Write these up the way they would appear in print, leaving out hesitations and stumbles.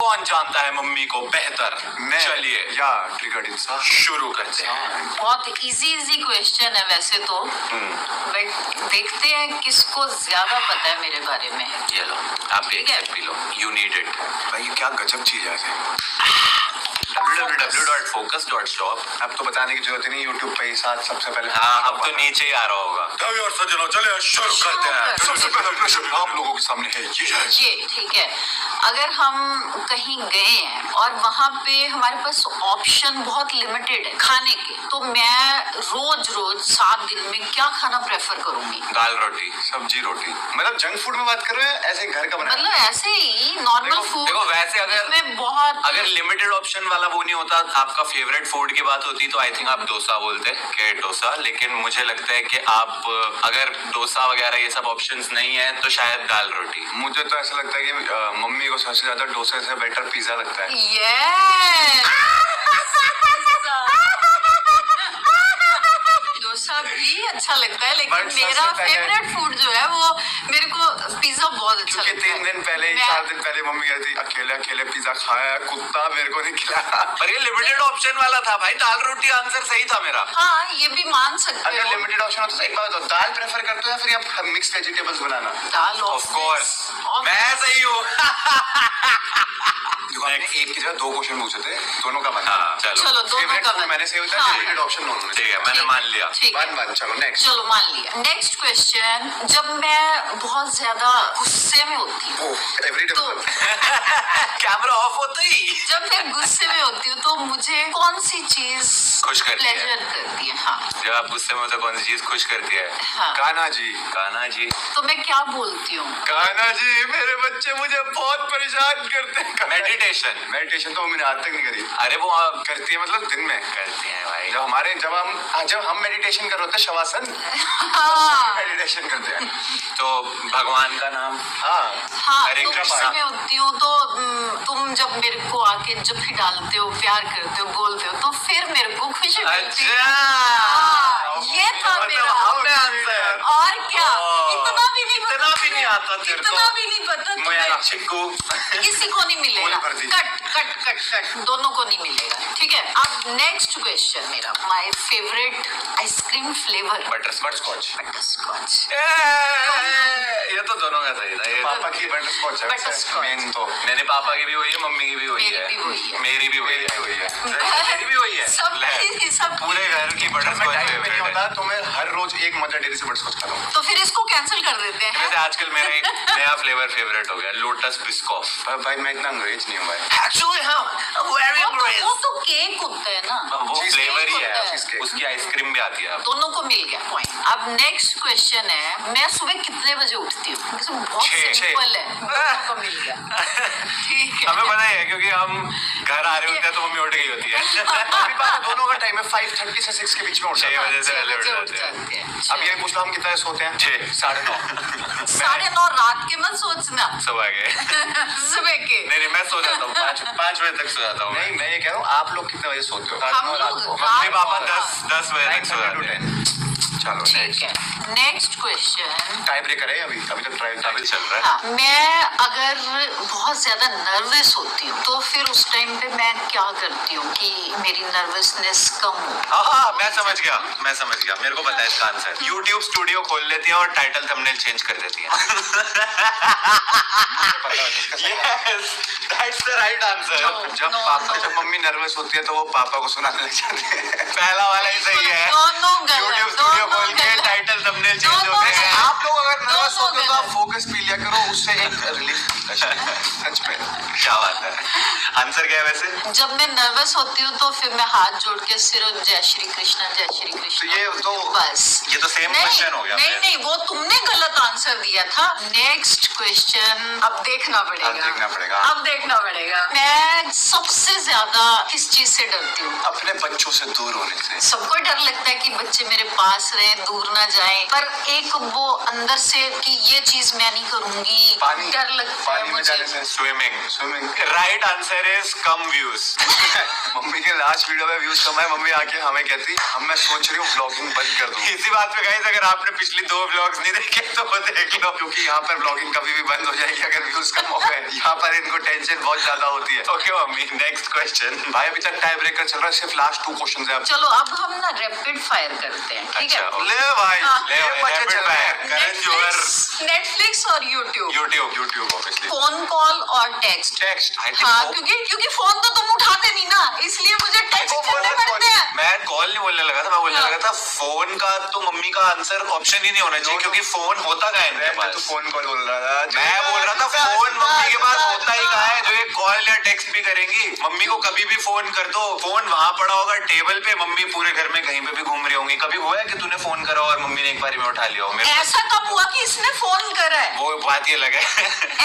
कौन जानता है मम्मी को बेहतर? चलिए या ट्रिगर्ड इंसान शुरू करते हैं। बहुत इजी क्वेश्चन है वैसे तो, बट देखते हैं किसको ज्यादा पता है मेरे बारे में। ये लो, आप एक set P low, you need it. भाई ये क्या गजब चीज है। www.focus.shop। अब तो बताने की जरूरत ही नहीं, यूट्यूब पे ही साथ सबसे पहले। हाँ, अब तो नीचे ही आ रहा होगा। तभी और सज्जनों चले शुरू करते हैं। सबसे पहला प्रश्न आप लोगों के सामने है ये ठीक है। अगर हम कहीं गए हैं और वहाँ पे हमारे पास ऑप्शन बहुत लिमिटेड है खाने के, तो मैं रोज 7 दिन में क्या खाना प्रेफर करूंगी? दाल रोटी, सब्जी रोटी। मतलब जंक फूड में बात कर रहे हैं, ऐसे घर का बना? मतलब ऐसे ही नॉर्मल फूड। देखो वैसे अगर लिमिटेड ऑप्शन वाला वो नहीं होता, आपका फेवरेट फूड की बात होती तो आई थिंक आप डोसा बोलते कि डोसा। लेकिन मुझे लगता है कि आप अगर डोसा वगैरह ये सब ऑप्शंस नहीं है तो शायद दाल रोटी। मुझे तो ऐसा लगता है कि मम्मी को सबसे ज्यादा डोसे से बेटर पिज्जा लगता है। डोसा भी अच्छा लगता है, लेकिन मेरा फेवरेट फूड जो है वो मेरे को पिज्जा बहुत अच्छा लगता है। 3 दिन पहले 4 दिन पहले मम्मी कहती अकेले पिज्जा खाया, कुत्ता मेरे को नहीं खिलाया। पर ये लिमिटेड ऑप्शन वाला था भाई, दाल रोटी आंसर सही था मेरा। हाँ, ये भी मान सकते अगर हो। लिमिटेड ऑप्शन होता तो एक बात बताओ, दाल प्रेफर करते हो या फिर आप mix vegetables banana? Dal of course, मैं सही हूँ। एक की जगह 2 क्वेश्चन पूछे थे, दोनों का बना। चलो दोनों का मैंने सही होता है, लिमिटेड ऑप्शन दोनों। ठीक है, मैंने मान लिया। वन चलो नेक्स्ट। चलो मान लिया। नेक्स्ट क्वेश्चन, जब मैं बहुत ज्यादा गुस्से में होती हूँ तो कैमरा ऑफ होते ही जब मैं गुस्से में होती हूँ तो मुझे कौन सी चीज खुश करती है? प्लेजर करती है? हाँ, जब आप गुस्से में होते कौन सी चीज खुश करती है? हाँ। कान्हा जी। कान्हा जी। तो मैं क्या बोलती हूँ? कान्हा जी मेरे बच्चे मुझे बहुत परेशान करते हैं। मेडिटेशन तो मैंने आज तक नहीं करी। अरे वो करती है मतलब दिन में करती है भाई। जब हम मेडिटेशन कर रहे होते हैं, शवासन मेडिटेशन करते हैं। तो भगवान का नाम। हाँ, हरे तो कृष्णा। गुस्से में होती हूँ तो तुम जब मेरे को आके जब भी डालते हो, प्यार करते हो, बोलते हो, तो फिर मेरे को खुशी मिलती है। ये था मेरा आंसर। और क्या? इतना भी नहीं आता तेरे को। इतना भी नहीं पता तुम्हें। चिक्कू किसी को नहीं मिलेगा। कट दोनों को नहीं मिलेगा। ठीक है, अब नेक्स्ट क्वेश्चन मेरा, my favourite ice cream flavour butterscotch. ये तो दोनों का सही था। ये पापा की बटरस्कॉच है। बटरस्कॉच। मेन तो मैंने पापा की भी हुई है, मम्मी की भी हुई है, मेरी भी हुई है। मेरी भी हुई है। सब पूरे घर की बटरस्कॉच नहीं होता तो मैं हर रोज एक मदर डेयरी से बटरस्कॉच खाता हूँ। तो फिर इसको कैंसिल कर देते हैं। वैसे आजकल मेरा एक नया फ्लेवर फेवरेट हो गया, लोटस बिस्कॉफ। भाई मैं इतना अंग्रेज नहीं हूँ भाई। Actually, हाँ, very अंग्रेज। वो तो केक होता है ना, वो फ्लेवर ही है, cheesecake। उसकी आइसक्रीम भी आती है। दोनों को मिल गया पॉइंट। अब नेक्स्ट क्वेश्चन है, मैं सुबह कितने बजे उठती हूँ? बहुत सिंपल है, दोनों को मिल गया। ठीक है, हमें पता है क्योंकि हम घर आ रहे होते हैं तो मम्मी उठ गई होती है। दोनों का टाइम है 5:30 से 6 के बीच में उठ 6 बजे से पहले उठ जाते जाते हैं। हैं। अब ये पूछ लो हम कितने सोते हैं? 6, 9:30। 9:30 रात के मत सोचना, सुबह के। सुबह के। नहीं, मैं सो जाता हूँ 5 बजे तक सो जाता हूँ। नहीं मैं ये कह रहा हूँ, आप लोग कितने बजे सोते हो? हम लोग मम्मी पापा 10 बजे तक सो जाते हैं। चलो ठीक है, नेक्स्ट क्वेश्चन। टाई ब्रेकर है अभी तक ट्राई चल रहा है। हाँ, मैं अगर बहुत ज्यादा नर्वस होती हूँ तो फिर उस टाइम पे मैं क्या करती हूँ कि मेरी नर्वसनेस कम हो? हाँ, मैं समझ गया। मेरे को पता है इसका आंसर। YouTube स्टूडियो खोल लेती है और टाइटल थंबनेल चेंज कर देती है। Yes, that's the right answer. जब मम्मी नर्वस होती है तो वो पापा को सुनाने लग जाते हैं। पहला वाला ही सही है। दोनों YouTube स्टूडियो खोल के टाइटल थंबनेल चेंज होते हैं। आप लोग अगर नर्वस होते हो तो आप फोकस पी लिया करो, उससे एक रिलीफ मिलता है। सच में क्या बात है। आंसर क्या है वैसे? जब मैं नर्वस होती हूँ तो फिर मैं हाथ जोड़ के सिर्फ जय श्री कृष्ण तो ये तो बस। ये तो सेम क्वेश्चन हो गया। नहीं, वो तुमने गलत आंसर दिया था। नेक्स्ट क्वेश्चन, अब देखना पड़ेगा। मैं सबसे ज्यादा किस चीज से डरती हूँ? अपने बच्चों से दूर होने से। सबको डर लगता है कि बच्चे मेरे पास रहे, दूर ना जाएं, पर एक वो अंदर से कि ये चीज मैं नहीं करूंगी, पानी। डर लगता पानी में जाने से swimming right answer is come views mummy के लास्ट वीडियो में व्यूज कम है, मम्मी आके हमें कहती अब मैं सोच रही हूँ व्लॉगिंग बंद कर दूं। इसी बात पे गाइस अगर आपने पिछली 2 व्लॉग्स नहीं देखे तो वो देख लो, क्योंकि यहाँ पर व्लॉगिंग कभी भी बंद हो जाएगी अगर व्यूज कम हो गए। यहाँ पर इनको टेंशन बहुत ज्यादा होती है। Okay mummy next question. भाई अभी तक टाई ब्रेकर चल रहा है, सिर्फ लास्ट 2 क्वेश्चन है अब। चलो अब हम ना रैपिड फायर करते हैं, ठीक है? अच्छा, ले भाई हाँ। ले ये बच्चे rapid चल रहे हैं। fire। करण जोहर नेटफ्लिक्स और YouTube, YouTube obviously phone call और टेक्स्ट। टेक्स्ट हाँ, क्योंकि फोन तो तुम उठाते नहीं ना, इसलिए मुझे टेक्स्ट करने पड़ते हैं। मैं कॉल नहीं बोलने लगा था, मैं बोलने हाँ। लगा था फोन का तो मम्मी का आंसर ऑप्शन ही नहीं होना चाहिए क्योंकि फोन होता का है इनके मैं तो पास। फोन कॉल बोल रहा था। मैं बोल रहा था फोन मम्मी के पास होता ही कहाँ है जो ये कॉल या टेक्स्ट भी करेंगी। मम्मी को कभी भी फोन कर दो, फोन वहां पड़ा होगा टेबल पे, मम्मी पूरे घर में कहीं पे भी घूम रही होंगी। कभी हुआ है कि तूने फोन करा और मम्मी ने एक बारी में उठा लिया हो? मेरे ऐसा कब हुआ कि इसने फोन करा है? वो बात ये लगे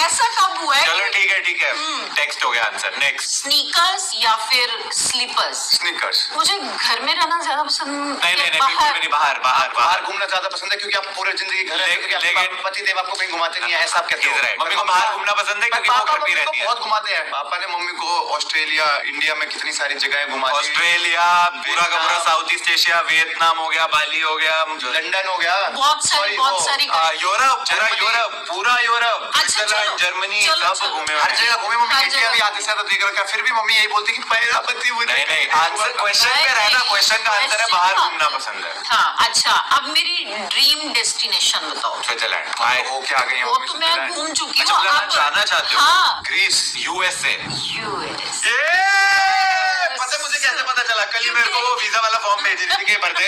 ऐसा कब हुआ है? चलो ठीक है टेक्स्ट हो गया आंसर। नेक्स्ट स्नीकर्स या फिर स्लीपर्स? स्नीकर्स। मुझे घर में रहना ज्यादा पसंद नहीं है, बिल्कुल भी नहीं, बाहर बाहर घूमना ज्यादा पसंद है क्योंकि आप पूरे जिंदगी घर रहते हो, क्योंकि आपके लेकिन- पति देव आपको कहीं घुमाते नहीं है, ऐसा आप कहते हो। मम्मी को बाहर घूमना पसंद है क्योंकि वो पापा घर पे मम्मी को रहती है। बहुत घुमाते हैं। पापा ने मम्मी को ऑस्ट्रेलिया, इंडिया में कितनी सारी जगहें घुमाई। ऑस्ट्रेलिया पूरा का पूरा साउथ ईस्ट एशिया, वियतनाम हो गया, बाली हो गया, लंदन हो गया, बहुत सारी यूरोप पूरा यूरोप, अच्छा, स्विट्जरलैंड, चलो, जर्मनी चलो, सब घूमे हर हुए जगह हैं। घूमे। मम्मी हर इंडिया जगह। भी आते से तो देख रखा, फिर भी मम्मी यही बोलती कि मेरा पति मुझे नहीं आंसर क्वेश्चन पे रहना, क्वेश्चन का आंसर है बाहर घूमना पसंद है। हाँ, अच्छा, अब मेरी ड्रीम डेस्टिनेशन बताओ। स्विट्जरलैंड हो क्या आ गई है वो मम्मी तो मैं स्विट्जरलैंड। घूम चुकी अच्छा, हूँ। मतलब अब जाना चाहते हो? हाँ, ग्रीस, यूएसए। यूएस। पता है मुझे कैसे पता चला? कल ही मेरे को वो वीजा वाला फॉर्म भेज रही थी कि भर दे।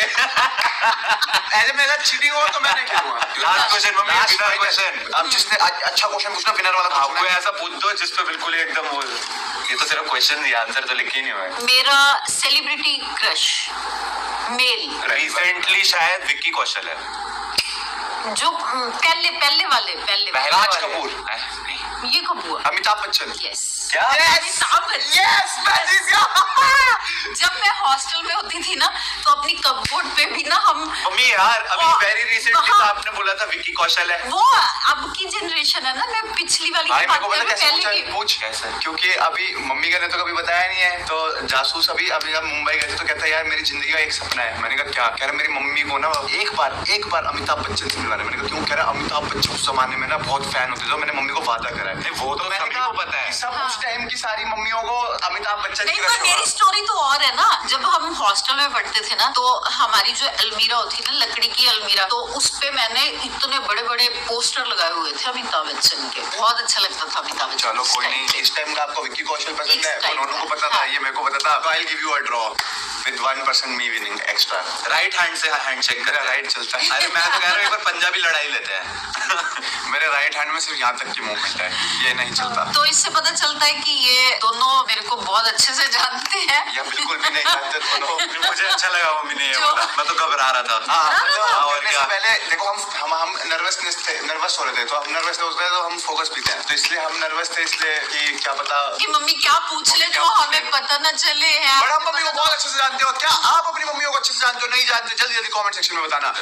ऐसे मेरा चीटिंग हुआ तो मैं नहीं करूंगा। Last question mummy, Last winner final। Question. अब जिसने अच्छा क्वेश्चन पूछना, विनर वाला आपको पूछना। ऐसा पूछ दो जिस पे बिल्कुल ही एकदम वो, ये तो सिर्फ क्वेश्चन दिया, आंसर तो लिखे ही नहीं हुए। मेरा सेलिब्रिटी क्रश मेल, रिसेंटली शायद विक्की कौशल है। जो पहले वाले राज कपूर। नहीं। ये कब हुआ? अमिताभ बच्चन। यस। क्या? अमिताभ बच्चन। यस मैं जीत गया। जब मैं हॉस्टल में होती थी ना तो अपनी कपबोर्ड पे भी ना हम मम्मी यार अभी हाँ, वेरी रिसेंटली हाँ। तो आपने बोला था विक्की कौशल है। वो अब की जनरेशन है ना, मैं पिछली वाली भाई की मेरे बात को कर पता रही हूँ, कैसे पहले पूछा की। पूछ कैसे? क्योंकि अभी मम्मी ने तो कभी बताया नहीं है, तो जासूस अभी हम मुंबई गए थे तो कहता है यार मेरी जिंदगी का एक सपना है। मैंने कहा क्या? कह रहा मेरी मम्मी को ना एक बार अमिताभ बच्चन से मिलवाना है। मैंने कहा क्यों? कह रहा अमिताभ बच्चन उस जमाने में ना बहुत फैन होते थे, मैंने मम्मी को वादा करा है। वो तो मैंने सभी कहा को पता है। सब उस टाइम की सारी मम्मियों को अमिताभ बच्चन नहीं, की पर क्रश मेरी होगा। स्टोरी तो और है ना। जब हम हॉस्टल में पढ़ते थे ना तो हमारी जो अलमीरा होती थी ना, लकड़ी की अलमीरा, तो उस पे मैंने इतने बड़े बड़े पोस्टर लगाए हुए थे अमिताभ बच्चन के। बहुत अच्छा लगता था अमिताभ बच्चन। चलो उस कोई time नहीं, पे। इस टाइम का आपको विक्की कौशल पसंद इस है, time उन्होंने को का, पता था, हाँ। ये मेरे को पता था। तो I give you a draw with 1% me winning extra. Right hand से हैंडशेक मेरा कर। राइट चलता है। अरे मैं तो कह रहा हूँ एक बार पंजाबी लड़ाई लेते हैं। मेरे राइट हैंड में सिर्फ यहाँ तक की मूवमेंट है, ये नहीं चलता। तो इससे पता चलता है कि ये दोनों मेरे को बहुत अच्छे से जानते हैं। या बिल्कुल भी नहीं जानते दोनों। मुझे अच्छा लगा मम्मी ने ये जो- बोला, मैं तो घबरा रहा था। हाँ, और करने क्या? से पहले देखो हम नर्वस हो रहे थे, तो हम नर्वस होते हैं तो हम फोकस भी थे, तो इसलिए हम नर्वस थे, इसलिए कि क्या पता। कि मम्मी क्या पूछ ले जो हमें पता न चले है। बड़ा मम्मी को बहुत अच्छे से जानते हो क्या? आप अपनी मम्मी को अच्छे से जानते हो? नहीं जानते? जल्दी जल्दी कमेंट सेक्शन में बताना।